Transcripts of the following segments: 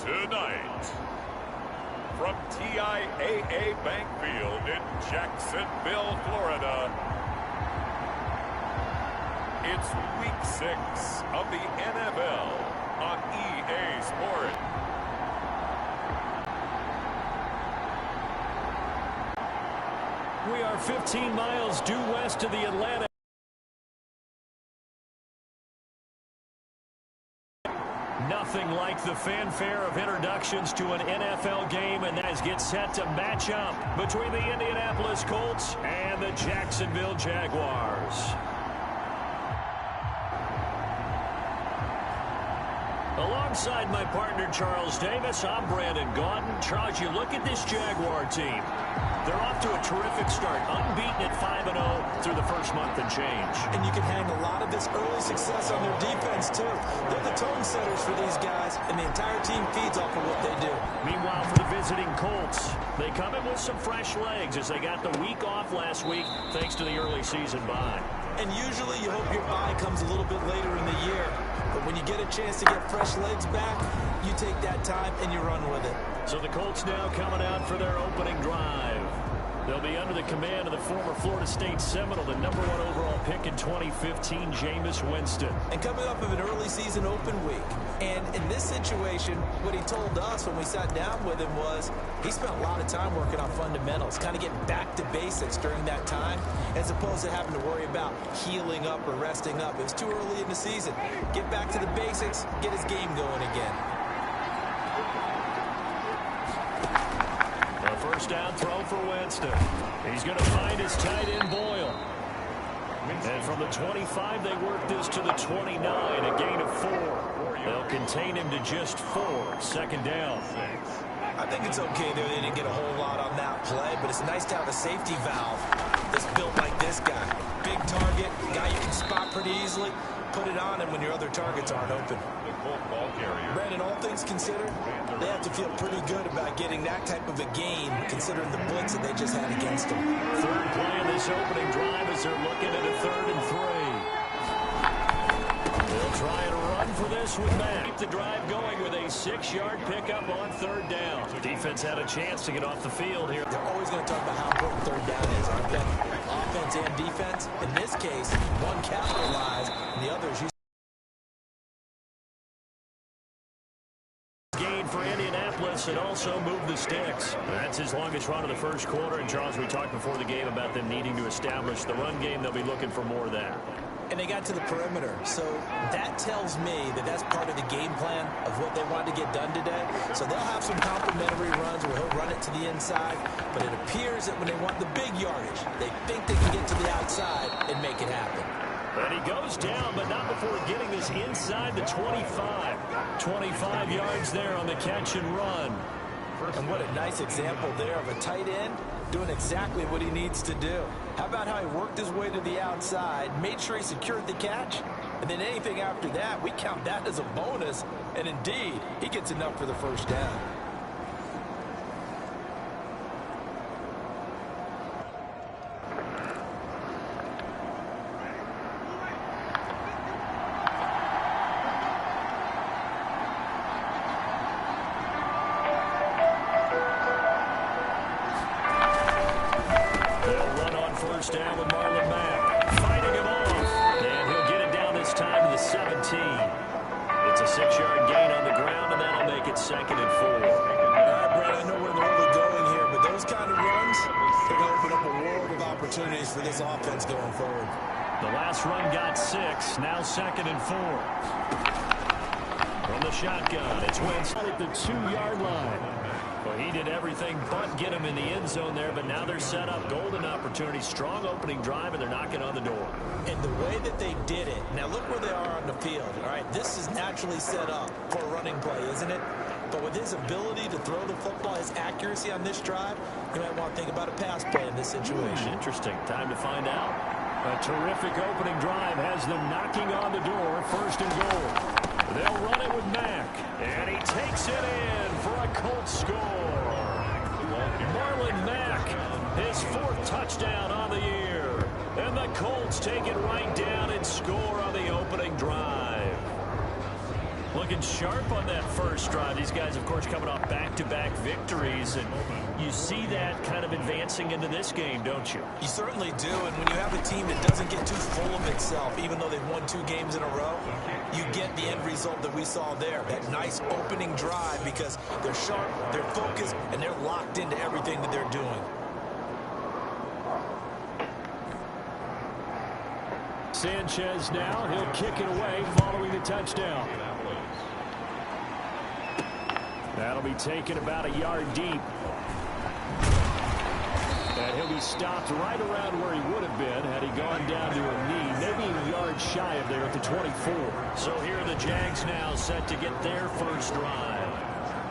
Tonight, from TIAA Bank Field in Jacksonville, Florida, it's Week 6 of the NFL on EA Sports. We are 15 miles due west of the Atlanta. Nothing like the fanfare of introductions to an NFL game, and that gets set to match up between the Indianapolis Colts and the Jacksonville Jaguars. Alongside my partner Charles Davis, I'm Brandon Gaudin. Charles, you look at this Jaguar team. They're off to a terrific start, unbeaten at 5-0 through the first month and change. And you can hang a lot of this early success on their defense, too. They're the tone setters for these guys, and the entire team feeds off of what they do. Meanwhile, for the visiting Colts, they come in with some fresh legs as they got the week off last week thanks to the early season bye. And usually you hope your bye comes a little bit later in the year. But when you get a chance to get fresh legs back, you take that time and you run with it. So the Colts now coming out for their opening drive. They'll be under the command of the former Florida State Seminole, the #1 overall pick in 2015, Jameis Winston. And coming off of an early season open week. And in this situation, what he told us when we sat down with him was he spent a lot of time working on fundamentals, kind of getting back to basics during that time, as opposed to having to worry about healing up or resting up. It was too early in the season. Get back to the basics, get his game going again. First down throw for Winston. He's going to find his tight end Boyle. And from the 25, they work this to the 29, a gain of 4. They'll contain him to just 4. Second down. I think it's okay there. They didn't get a whole lot on that play, but it's nice to have a safety valve that's built like this guy. Big target, guy you can spot pretty easily. Put it on him when your other targets aren't open. Brandon, all things considered, they have to feel pretty good about getting that type of a gain, considering the blitz that they just had against them. Third play of this opening drive as they're looking at a 3rd and 3. They'll try and run for this with Matt. Keep the drive going with a 6-yard pickup on 3rd down. Defense had a chance to get off the field here. They're always going to talk about how important 3rd down is, aren't they? Offense and defense. In this case, one capitalized, and the other is used. For Indianapolis and also move the sticks. That's his longest run of the first quarter. And Charles, we talked before the game about them needing to establish the run game. They'll be looking for more of that. And they got to the perimeter. So that tells me that that's part of the game plan of what they want to get done today. So they'll have some complimentary runs where he'll run it to the inside. But it appears that when they want the big yardage, they think they can get to the outside and make it happen. And he goes down, but not before getting this inside the 25. 25 yards there on the catch and run. And what a nice example there of a tight end doing exactly what he needs to do. How about how he worked his way to the outside, made sure he secured the catch, and then anything after that, we count that as a bonus. And indeed, he gets enough for the first down. Down with Marlon Mack, fighting him off, and he'll get it down this time to the 17. It's a 6-yard gain on the ground, and that'll make it 2nd and 4. All right, Brad, I know we're in the early going here, but those kind of runs, they're going to open up a world of opportunities for this offense going forward. The last run got 6, now 2nd and 4. From the shotgun, it's Winston at the 2-yard line. Well, he did everything but get him in the end zone there, but now they're set up. Golden opportunity, strong opening drive, and they're knocking on the door. And the way that they did it, now look where they are on the field. All right, this is naturally set up for a running play, isn't it? But with his ability to throw the football, his accuracy on this drive, you might want to think about a pass play in this situation. Interesting. Time to find out. A terrific opening drive has them knocking on the door, 1st and goal. They'll run it with Mack, and he takes it in for a Colts score. Marlon Mack, his 4th touchdown on the year. And the Colts take it right down and score on the opening drive. Look looking sharp on that first drive. These guys, of course, coming off back-to-back victories, and you see that kind of advancing into this game, don't you? You certainly do, and when you have a team that doesn't get too full of itself, even though they've won 2 games in a row, you get the end result that we saw there, that nice opening drive, because they're sharp, they're focused, and they're locked into everything that they're doing. Sanchez now, he'll kick it away following the touchdown. That'll be taken about a yard deep. And he'll be stopped right around where he would have been had he gone down to a knee, maybe a yard shy of there at the 24. So here are the Jags now set to get their first drive.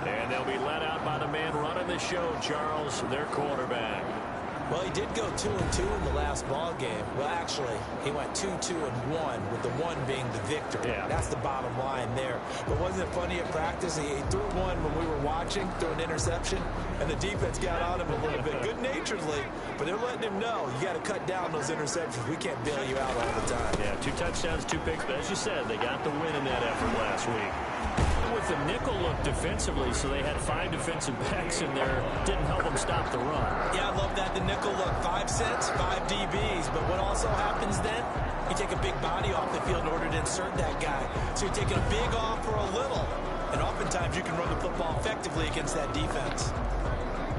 And they'll be led out by the man running the show, Charles, their quarterback. Well, he did go 2-2 in the last ball game. Well, actually, he went 2-2-1, with the 1 being the victory. Yeah. That's the bottom line there. But wasn't it funny at practice? He threw one when we were watching, threw an interception, and the defense got on him a little bit, good-naturedly. But they're letting him know, you got to cut down those interceptions. We can't bail you out all the time. Yeah, 2 touchdowns, 2 picks. But as you said, they got the win in that effort last week. With the nickel look defensively, so they had 5 defensive backs in there. Didn't help them stop the run. Yeah, I love that, the nickel look. 5 cents, 5 DBs. But what also happens then? You take a big body off the field in order to insert that guy. So you're taking a big off for a little. And oftentimes you can run the football effectively against that defense.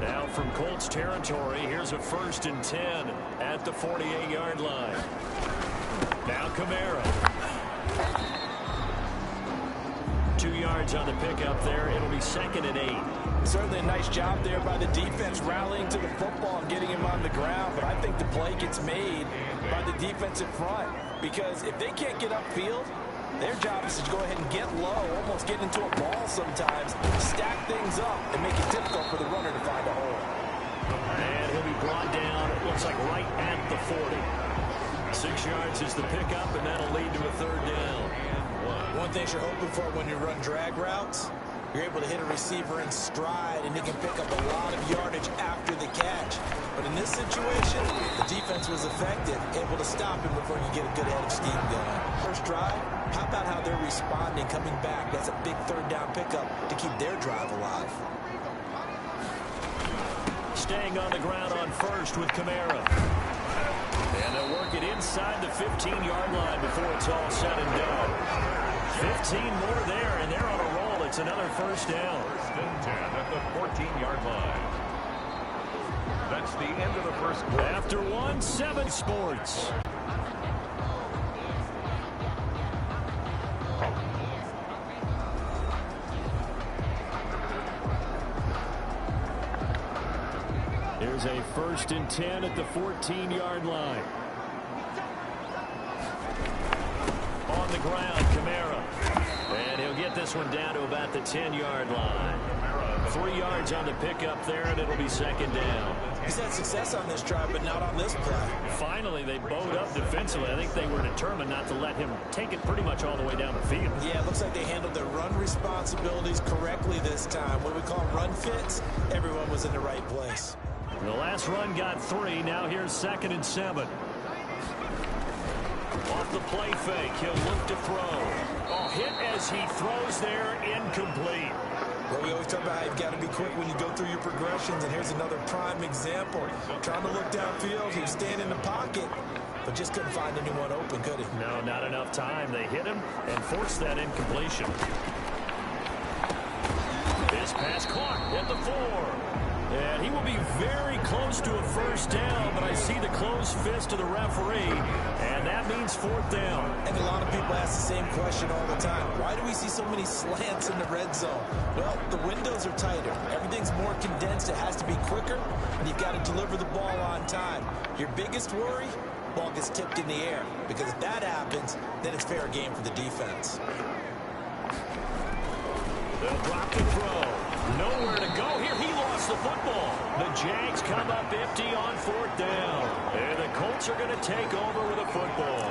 Now from Colts territory, here's a 1st and 10 at the 48-yard line. Now Kamara. 2 yards on the pickup there. It'll be 2nd and 8. Certainly a nice job there by the defense rallying to the football and getting him on the ground. But I think the play gets made by the defensive front. Because if they can't get upfield, their job is to go ahead and get low, almost get into a ball sometimes, stack things up, and make it difficult for the runner to find a hole. And he'll be brought down, it looks like right at the 40. 6 yards is the pickup, and that'll lead to a 3rd down. One thing you're hoping for when you run drag routes, you're able to hit a receiver in stride, and he can pick up a lot of yardage after the catch. But in this situation, the defense was effective, able to stop him before you get a good head of steam going. First drive, how about how they're responding, coming back? That's a big 3rd down pickup to keep their drive alive. Staying on the ground on 1st with Kamara. And they'll work it inside the 15-yard line before it's all said and done. 15 more there, and they're on a roll. It's another 1st down. 1st and 10 at the 14-yard line. That's the end of the first quarter. After 1, 7 Sports. Here's a 1st and 10 at the 14-yard line. On the ground, Kamara. And he'll get this one down to about the 10-yard line. 3 yards on the pickup there, and it'll be 2nd down. He's had success on this drive, but not on this play. Finally, they bowed up defensively. I think they were determined not to let him take it pretty much all the way down the field. Yeah, it looks like they handled their run responsibilities correctly this time. What we call run fits, everyone was in the right place. The last run got 3. Now here's 2nd and 7. Off the play fake, he'll look to throw. Oh, hit as he throws there, incomplete. Well, we always talk about how you've got to be quick when you go through your progressions, and here's another prime example. Trying to look downfield, he was staying in the pocket, but just couldn't find anyone open, could he? No, not enough time. They hit him and forced that incompletion. This pass caught at the 4. And he will be very close to a 1st down, but I see the closed fist of the referee, and that means 4th down. And a lot of people ask the same question all the time. Why do we see so many slants in the red zone? Well, the windows are tighter. Everything's more condensed. It has to be quicker, and you've got to deliver the ball on time. Your biggest worry? Ball gets tipped in the air, because if that happens, then it's fair game for the defense. They'll drop the throw. Nowhere to go here. He lost the football. The Jags come up empty on 4th down. And the Colts are going to take over with a football.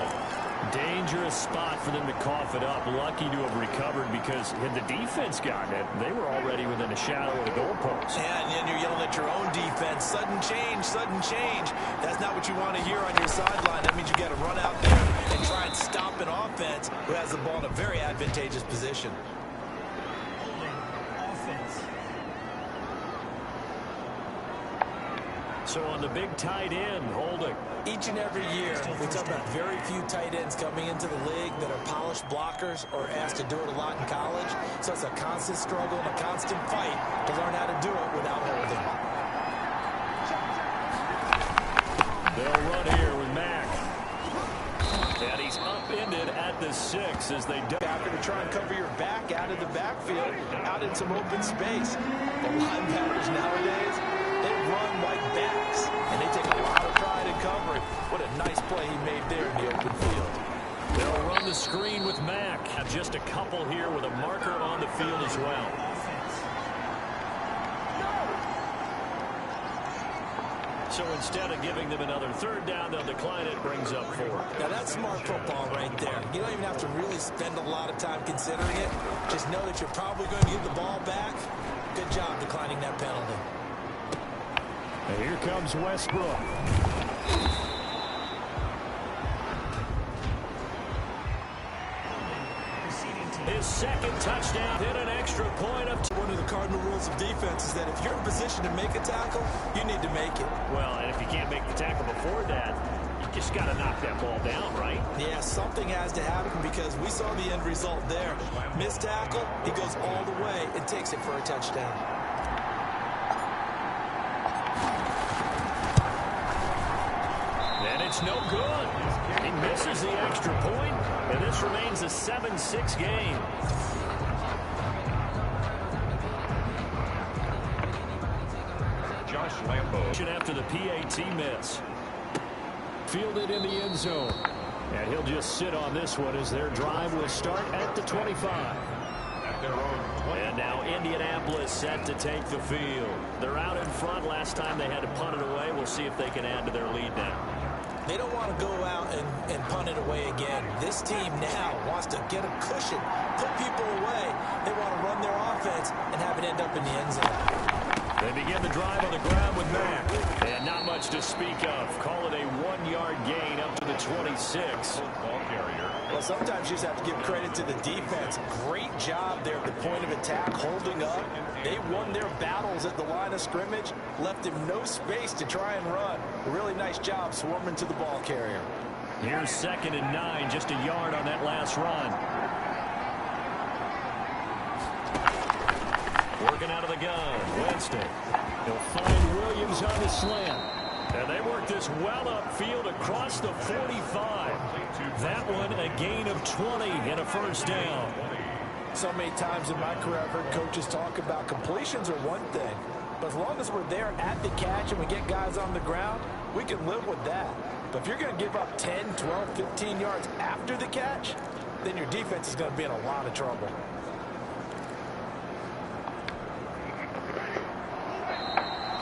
Dangerous spot for them to cough it up. Lucky to have recovered, because had the defense gotten it, they were already within a shadow of the goalpost. Yeah, and then you're yelling at your own defense. Sudden change, sudden change. That's not what you want to hear on your sideline. That means you got to run out there and try and stop an offense who has the ball in a very advantageous position. So on the big tight end, holding. Each and every year, we talk about very few tight ends coming into the league that are polished blockers or asked to do it a lot in college. So it's a constant struggle and a constant fight to learn how to do it without holding. They'll run here with Mack. And he's upended at the 6 as they do. Backer to try and cover your back out of the backfield, out in some open space. The linebackers nowadays, they run like backs, and they take a lot of pride in covering. What a nice play he made there in the open field. They'll run the screen with Mack. Just a couple here with a marker on the field as well. So instead of giving them another third down, they'll decline it. Brings up 4. Now that's smart football right there. You don't even have to really spend a lot of time considering it. Just know that you're probably going to get the ball back. Good job declining that penalty. And here comes Westbrook. His second touchdown hit an extra point of 2. One of the cardinal rules of defense is that if you're in position to make a tackle, you need to make it. Well, and if you can't make the tackle before that, you just got to knock that ball down, right? Yeah, something has to happen because we saw the end result there. Missed tackle, he goes all the way and takes it for a touchdown. And it's no good. He misses the extra point, and this remains a 7-6 game. Josh Lambo. After the PAT miss. Fielded in the end zone. And he'll just sit on this one as their drive will start at the 25. At their own 20. And now Indianapolis set to take the field. They're out in front. Last time they had to punt it away. We'll see if they can add to their lead now. They don't want to go out and punt it away again. This team now wants to get a cushion, put people away. They want to run their offense and have it end up in the end zone. They begin the drive on the ground with Mack. And not much to speak of. Call it a 1-yard gain up to the 26. Ball carrier. Well, sometimes you just have to give credit to the defense. Great job there at the point of attack, holding up. They won their battles at the line of scrimmage, left him no space to try and run. A really nice job swarming to the ball carrier. Here's 2nd and 9, just a yard on that last run. Working out of the gun, Winston. He'll find Williams on the slant. And they work this well upfield across the 45. That one a gain of 20 and a first down. So many times in my career I've heard coaches talk about completions are one thing. But as long as we're there at the catch and we get guys on the ground, we can live with that. But if you're going to give up 10, 12, 15 yards after the catch, then your defense is going to be in a lot of trouble.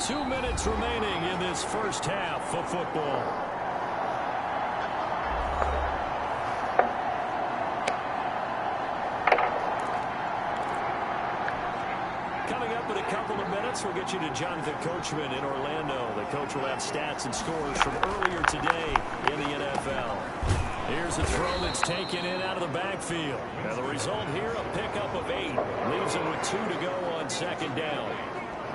Two minutes remaining in this first half of football. Coming up in a couple of minutes, we'll get you to Jonathan Coachman in Orlando. The coach will have stats and scores from earlier today in the NFL. Here's a throw that's taken in out of the backfield. Now the result here, a pickup of 8. Leaves him with 2 to go on 2nd down.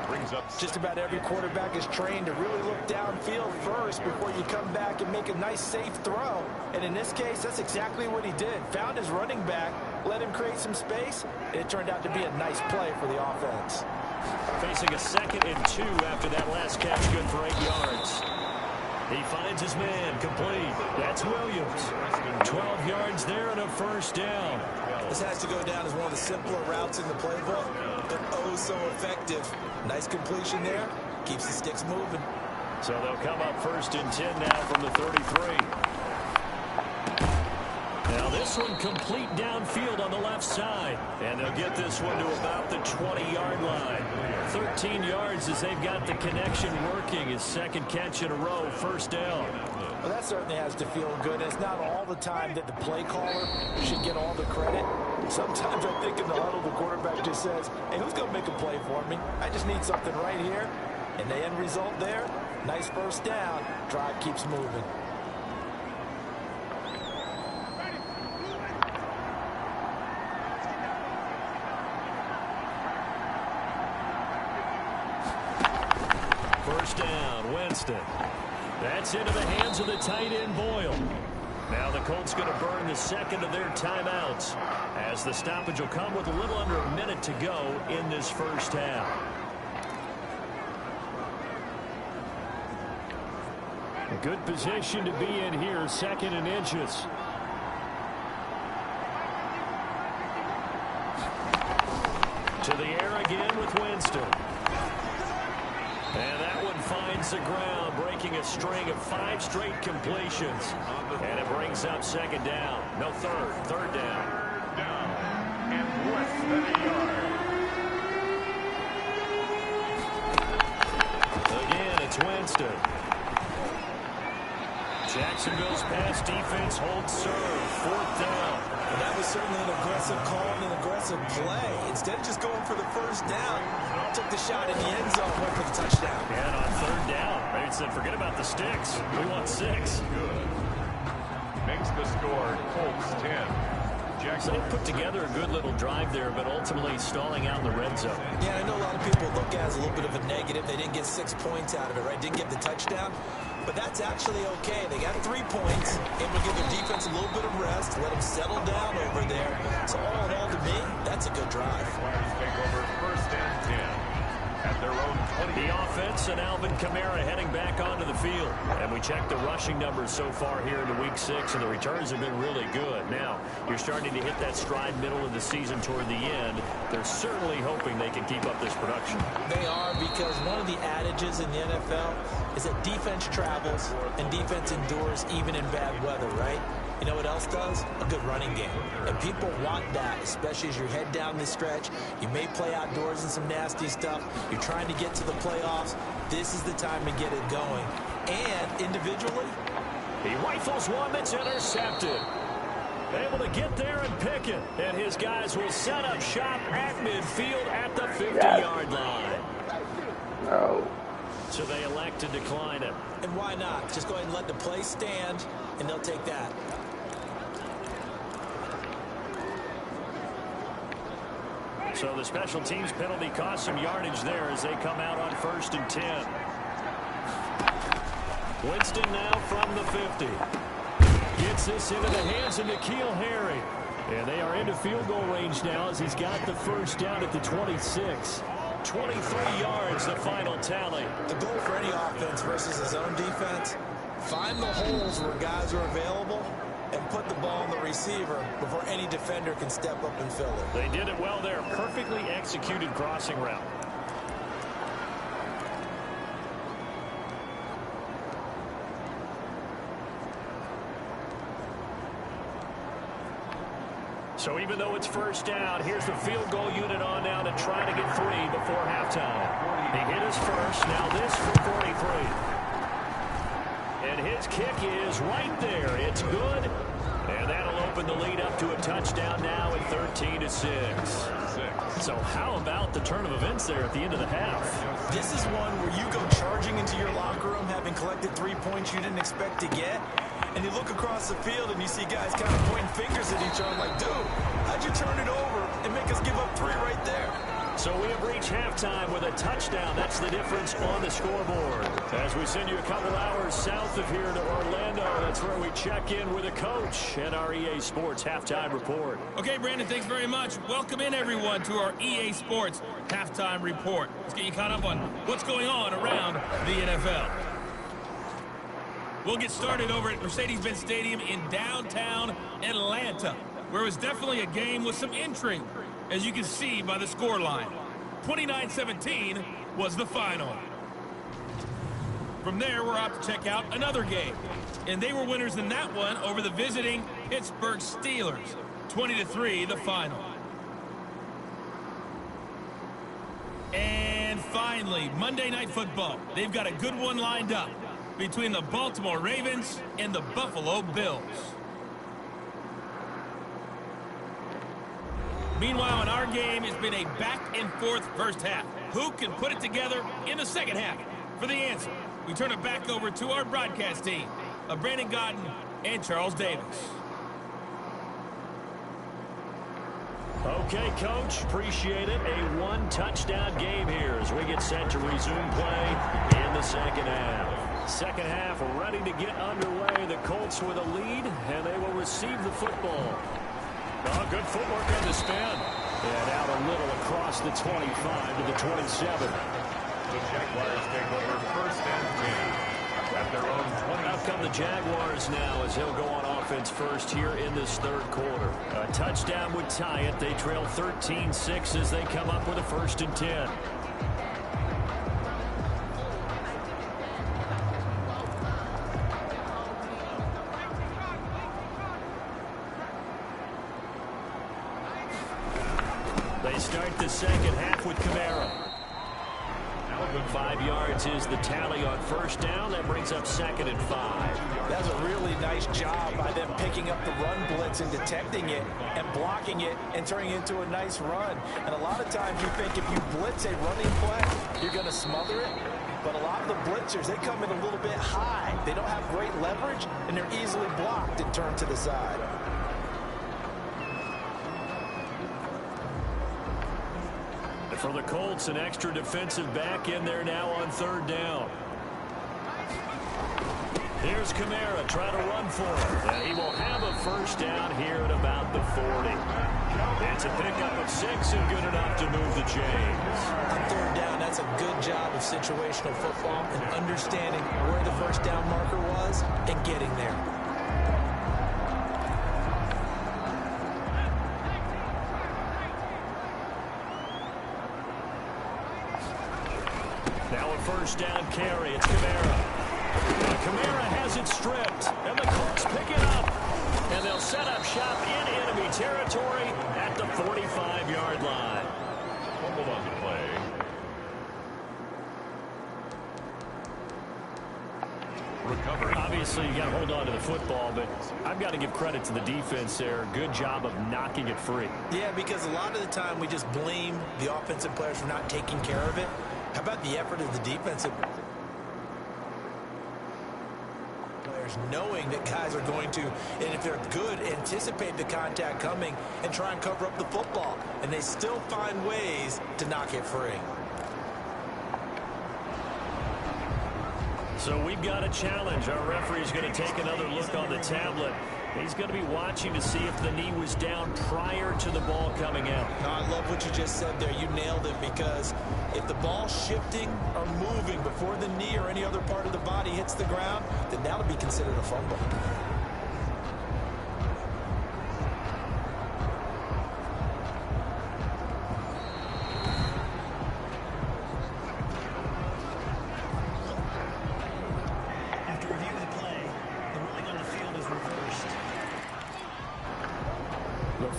Brings up Just about every quarterback is trained to really look downfield first before you come back and make a nice, safe throw. And in this case, that's exactly what he did. Found his running back, let him create some space, and it turned out to be a nice play for the offense. Facing a 2nd and 2 after that last catch, good for 8 yards. He finds his man, complete. That's Williams. 12 yards there and a first down. This has to go down as one of the simpler routes in the playbook, but oh so effective. Nice completion there. Keeps the sticks moving. So they'll come up 1st and 10 now from the 33. Now this one complete downfield on the left side. And they'll get this one to about the 20-yard line. 13 yards as they've got the connection working. His 2nd catch in a row, first down. Well, that certainly has to feel good. It's not all the time that the play caller should get all the credit. Sometimes I think in the huddle, the quarterback just says, hey, who's going to make a play for me? I just need something right here. And the end result there, nice first down. Drive keeps moving. First down, Winston. Winston. That's into the hands of the tight end, Boyle. Now the Colts going to burn the second of their timeouts, as the stoppage will come with a little under a minute to go in this first half. A good position to be in here, 2nd and inches. To the air again with Winston. And that one finds the ground, breaking a string of 5 straight completions. And it brings up 2nd down. No, third down. Down and less than a yard. Again, it's Winston. Jacksonville's pass defense holds serve. 4th down. And that was certainly an aggressive call and an aggressive play. Instead of just going for the first down, took the shot in the end zone, went for the touchdown. And on 3rd down, they said, forget about the sticks. We want 6. Good. Makes the score Colts 10. So they put together a good little drive there, but ultimately stalling out in the red zone. Yeah, I know a lot of people look at it as a little bit of a negative. They didn't get 6 points out of it, right? Didn't get the touchdown. But that's actually okay. They got 3 points, able to give their defense a little bit of rest, let them settle down over there. So all in all, to me, that's a good drive. Flyers take over 1st and 10 at their own 20. The offense and Alvin Kamara heading back onto the field. And we checked the rushing numbers so far here into Week 6, and the returns have been really good. Now, you're starting to hit that stride middle of the season toward the end. They're certainly hoping they can keep up this production. They are, because one of the adages in the NFL is that defense travels and defense endures even in bad weather, right? You know what else does? A good running game. And people want that, especially as you head down the stretch. You may play outdoors in some nasty stuff. You're trying to get to the playoffs. This is the time to get it going. And individually, he rifles one that's intercepted. Able to get there and pick it. And his guys will set up shop at midfield at the 50-yard line. No. So they elect to decline it. And why not? Just go ahead and let the play stand, and they'll take that. So the special teams penalty cost some yardage there as they come out on 1st and 10. Winston now from the 50. Gets this into the hands of N'Keal Harry. And they are into field goal range now as he's got the first down at the 26. 23 yards, the final tally. The goal for any offense versus his own defense, find the holes where guys are available and put the ball on the receiver before any defender can step up and fill it. They did it well there. Perfectly executed crossing route. So even though it's first down, here's the field goal unit on now to try to get 3 before halftime. He hit his first. Now this from 43. And his kick is right there. It's good. And that'll open the lead up to a touchdown now at 13-6. So how about the turn of events there at the end of the half? This is one where you go charging into your locker room having collected 3 points you didn't expect to get. And you look across the field and you see guys kind of pointing fingers at each other like, dude, how'd you turn it over and make us give up 3 right there? So we have reached halftime with a touchdown. That's the difference on the scoreboard. As we send you a couple hours south of here to Orlando, that's where we check in with a coach at our EA Sports Halftime Report. Okay, Brandon, thanks very much. Welcome in, everyone, to our EA Sports Halftime Report. Let's get you caught up on what's going on around the NFL. We'll get started over at Mercedes-Benz Stadium in downtown Atlanta, where it was definitely a game with some intrigue, as you can see by the scoreline. 29-17 was the final. From there, we're off to check out another game. And they were winners in that one over the visiting Pittsburgh Steelers. 20-3, the final. And finally, Monday Night Football. They've got a good one lined up between the Baltimore Ravens and the Buffalo Bills. Meanwhile, in our game, it's been a back-and-forth first half. Who can put it together in the second half? For the answer, we turn it back over to our broadcast team of Brandon Godden and Charles Davis. Okay, Coach, appreciate it. A one-touchdown game here as we get set to resume play in the second half. Second half ready to get underway. The Colts with a lead, and they will receive the football. Oh, good footwork on the spin. And out a little across the 25 to the 27. The Jaguars take over first and 10 at their own 20. Out come the Jaguars now as they'll go on offense first here in this third quarter. A touchdown would tie it. They trail 13-6 as they come up with a first and 10. They start the second half with Kamara. 5 yards is the tally on first down. That brings up second and 5. That's a really nice job by them picking up the run blitz and detecting it and blocking it and turning it into a nice run. And a lot of times you think if you blitz a running play, you're going to smother it. But a lot of the blitzers, they come in a little bit high. They don't have great leverage, and they're easily blocked and turned to the side. For the Colts, an extra defensive back in there now on third down. Here's Kamara trying to run for it. And he will have a first down here at about the 40. It's a pickup of 6 and good enough to move the chains. On third down, that's a good job of situational football and understanding where the first down marker was and getting there. Now a first down carry. It's Kamara. Kamara has it stripped. And the Colts pick it up. And they'll set up shop in enemy territory at the 45-yard line. Fumbled on the play. Recovered. Obviously, you got to hold on to the football, but I've got to give credit to the defense there. Good job of knocking it free. Yeah, because a lot of the time we just blame the offensive players for not taking care of it. How about the effort of the defensive players knowing that guys are going to, and if they're good, anticipate the contact coming and try and cover up the football. And they still find ways to knock it free. So we've got a challenge. Our referee's going to take another look on the tablet. He's going to be watching to see if the knee was down prior to the ball coming out. No, I love what you just said there. You nailed it, because if the ball's shifting or moving before the knee or any other part of the body hits the ground, then that'll be considered a fumble.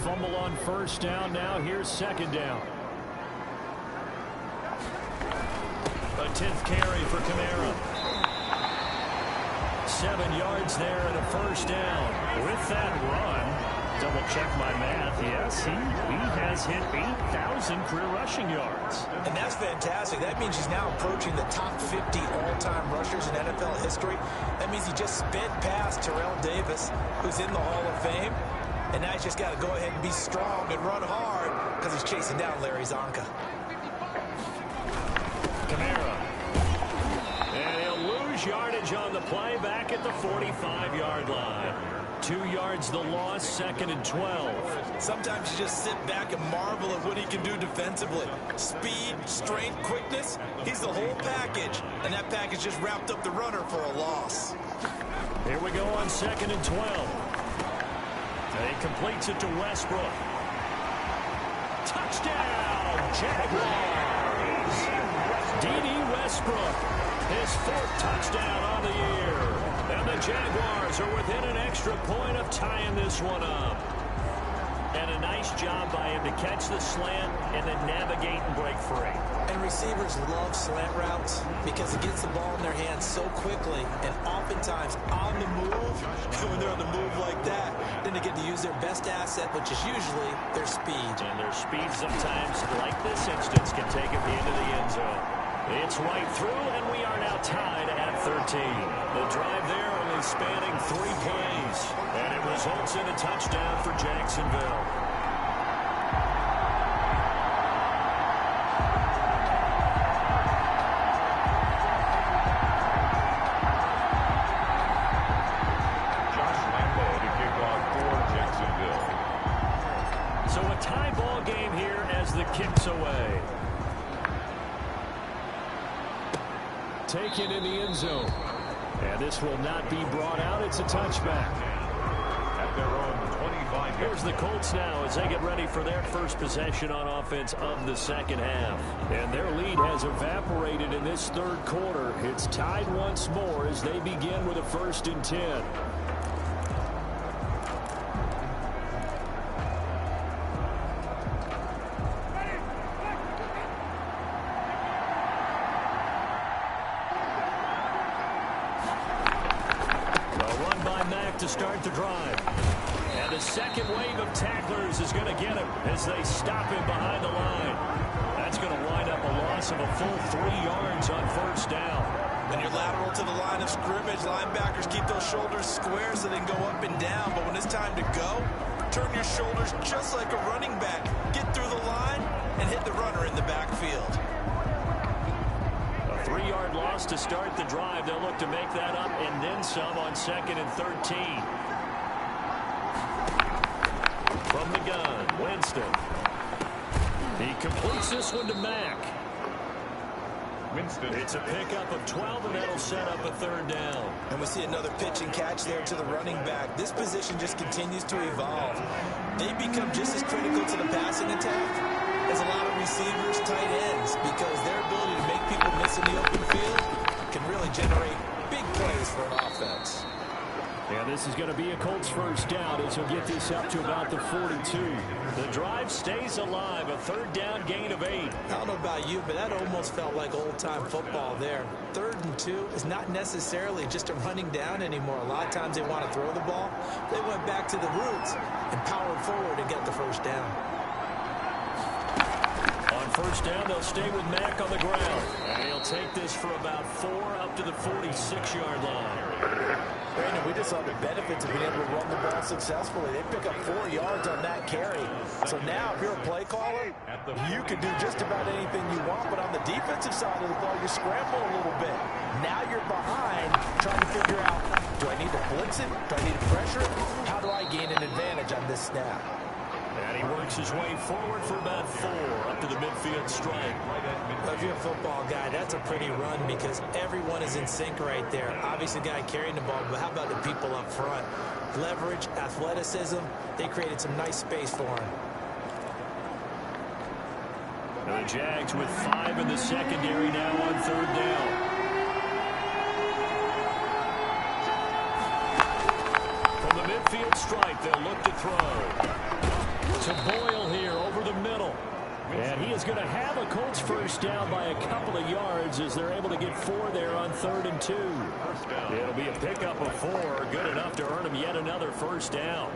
Fumble on first down. Now here's second down. A 10th carry for Kamara. 7 yards there and a first down. With that run, double check my math. Yes, he has hit 8,000 career rushing yards. And that's fantastic. That means he's now approaching the top 50 all-time rushers in NFL history. That means he just sped past Terrell Davis, who's in the Hall of Fame. And now he's just got to go ahead and be strong and run hard because he's chasing down Larry Zonka. Kamara. And he'll lose yardage on the play back at the 45-yard line. 2 yards the loss, second and 12. Sometimes you just sit back and marvel at what he can do defensively. Speed, strength, quickness, he's the whole package. And that package just wrapped up the runner for a loss. Here we go on second and 12. He completes it to Westbrook. Touchdown, Jaguars! D.D. Westbrook, his 4th touchdown on the year. And the Jaguars are within an extra point of tying this one up. And a nice job by him to catch the slant and then navigate and break free. And receivers love slant routes because it gets the ball in their hands so quickly and oftentimes on the move. When they're on the move like that, then they get to use their best asset, which is usually their speed. And their speed sometimes, like this instance, can take them into the end zone. It's right through, and we are now tied at 13. The drive there only spanning 3 plays, and it results in a touchdown for Jacksonville. pass away. Taken in the end zone. And this will not be brought out. It's a touchback. At their own 25. Here's the Colts now as they get ready for their first possession on offense of the second half. And their lead has evaporated in this third quarter. It's tied once more as they begin with a 1st and 10. To start the drive. And the second wave of tacklers is going to get him as they stop him behind the line. That's going to wind up a loss of a full 3 yards on 1st down. When you're lateral to the line of scrimmage, linebackers keep those shoulders square so they can go up and down. But when it's time to go, turn your shoulders just like a running back. Get through the line and hit the runner in the backfield. 3-yard loss to start the drive. They'll look to make that up and then some on 2nd and 13. From the gun, Winston. He completes this one to Mack. Winston. It's a pickup of 12, and that'll set up a 3rd down. And we see another pitch and catch there to the running back. This position just continues to evolve. They become just as critical to the passing attack as a lot of receivers, tight ends, because their ability to make people miss in the open field can really generate big plays for an offense. And this is going to be a Colts 1st down as he'll get this up to about the 42. The drive stays alive, a 3rd down gain of 8. I don't know about you, but that almost felt like old-time football there. 3rd and 2 is not necessarily just a running down anymore. A lot of times they want to throw the ball. They went back to the roots and powered forward and get the 1st down. On 1st down, they'll stay with Mack on the ground. And he'll take this for about 4 up to the 46-yard line. Brandon, we just saw the benefits of being able to run the ball successfully. They pick up 4 yards on that carry. So now, if you're a play caller, you can do just about anything you want. But on the defensive side of the ball, you scramble a little bit. Now you're behind, trying to figure out, do I need to blitz it? Do I need to pressure it? How do I gain an advantage on this snap? And he works his way forward for about 4 up to the midfield stripe. Well, if you're a football guy, that's a pretty run because everyone is in sync right there. Obviously, the guy carrying the ball, but how about the people up front? Leverage, athleticism, they created some nice space for him. And the Jags with 5 in the secondary now on 3rd down. From the midfield stripe, they'll look to throw. To Boyle here over the middle. And he is going to have a Colts 1st down by a couple of yards as they're able to get 4 there on 3rd and 2. It'll be a pickup of 4, good enough to earn him yet another 1st down.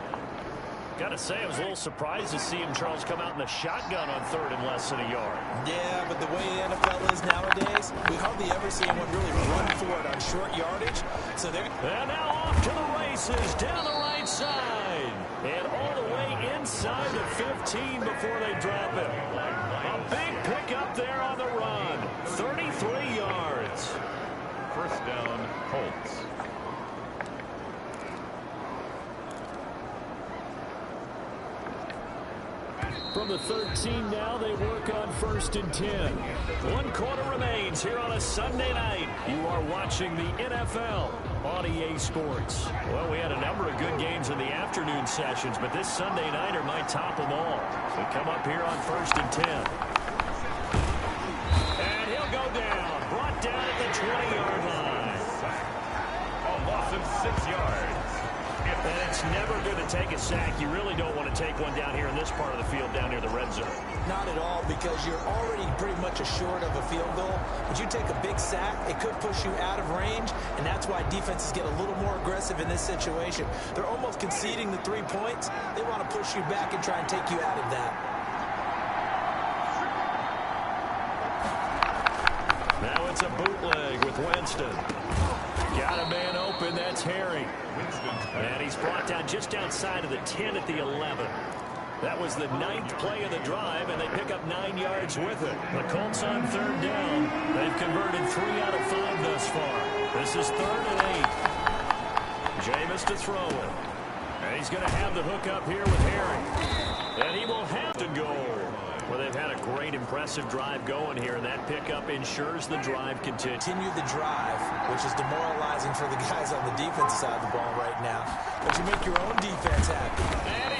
Got to say, I was a little surprised to see him, Charles, come out in the shotgun on 3rd and less than a yard. Yeah, but the way the NFL is nowadays, we hardly ever see anyone really run for it on short yardage. So they're... And now off to the races down the right side. And all the way inside the 15 before they drop it. A big pickup there on the run. 33 yards. 1st down, Colts. From the 13 now, they work on 1st and 10. 1 quarter remains here on a Sunday night. You are watching the NFL on EA Sports. Well, we had a number of good games in the afternoon sessions, but this Sunday nighter might top them all. We come up here on 1st and 10. And he'll go down. Brought down at the 20-yard line. A loss of 6 yards. And it's never good to take a sack. You really don't want to take one down here in this part of the field down near the red zone. Not at all, because you're already pretty much assured of a field goal. But you take a big sack, it could push you out of range, and that's why defenses get a little more aggressive in this situation. They're almost conceding the 3 points. They want to push you back and try and take you out of that. Now it's a bootleg with Winston. Got a man open, that's Harry. And he's brought down just outside of the 10 at the 11. That was the 9th play of the drive, and they pick up 9 yards with it. The Colts on 3rd down. They've converted 3 out of 5 thus far. This is 3rd and 8. Jameis to throw it. And he's going to have the hook up here with Harry. And he will have to go. Well, they've had a great, impressive drive going here, and that pickup ensures the drive continues. Continue the drive, which is demoralizing for the guys on the defensive side of the ball right now. But you make your own defense happen.